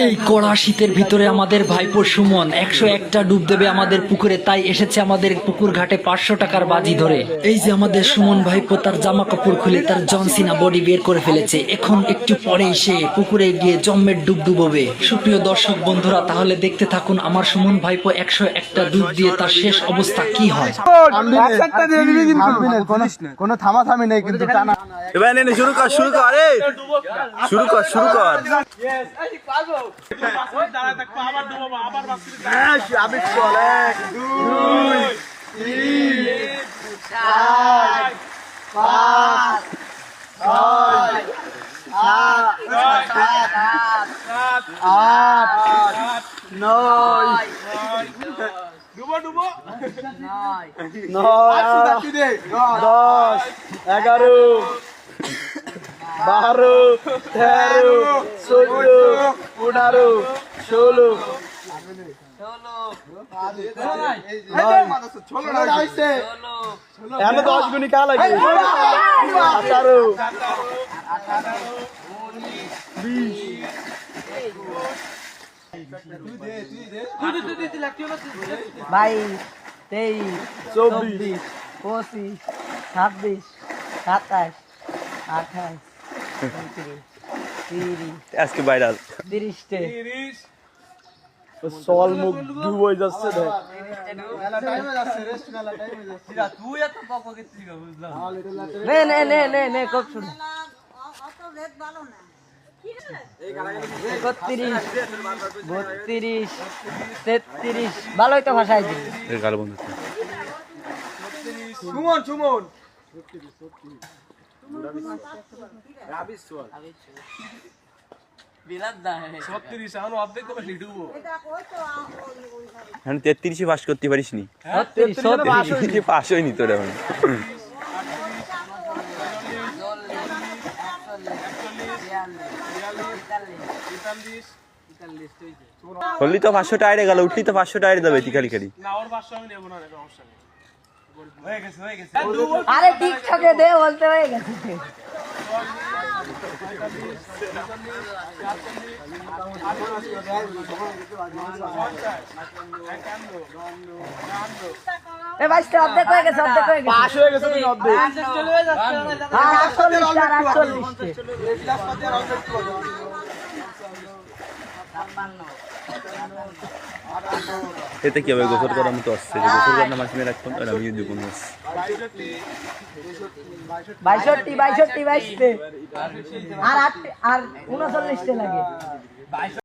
এই কড়া শীতের ভিতরে আমাদের ভাইপো সুমন 101টা ডুব দেবে আমাদের পুকুরে, তাই এসেছে আমাদের পুকুর ঘাটে 500 টাকার বাজি ধরে। এই যে আমাদের সুমন ভাইপো তার জামা কাপড় খুলে তার জনসিনা বডি বের করে ফেলেছে। এখন একটু পরেই সে পুকুরে গিয়ে জম্মের ডুব ডুববে। সুপ্রিয় দর্শক বন্ধুরা, তাহলে দেখতে থাকুন আমার সুমন ভাইপো 101টা ডুব দিয়ে তার শেষ অবস্থা কি হয়। কোনো থামাথামি নেই কিন্তু টানা। এবার নে শুরু কর শুরু কর রে শুরু কর শুরু কর। আমি চল 1 2 3 4 5 6 7 8 9 ডুবো ডুবো 9 10 11 12 13 14 15 16 এখানে 10 গুণি কা লাগে 18 22 23 24 25 26 27 28 30 আজকে ভাইরাল 30 সল মুখ ডুব হয়ে যাচ্ছে দেখ নে নে নে নে নে কত শুন 31 32 33 ভালোই তো ভাষায় দিই গাল বন্ধু সুমন সুমন এখন 33 পাস করতে পারিস নি 33 পাস হয়নি তোর এখন হলি তো 500 টায়ারে গেল উঠলি তো 500 টায়ারে দেবে খালি খালি আরে টিকটকে দে বলতে হয়ে গেছে এ ভাই অর্ধেক হয়ে গেছে অর্ধেক হয়ে গেছে পাস হয়ে গেছে তুমি অর্ধেক হ্যাঁ 48 এতে কি হবে গোসল করার মতো আসছে যে গোসল করার মাসিনে রাখতাম আর আমি দুপুর 62 22 আর 39 লাগে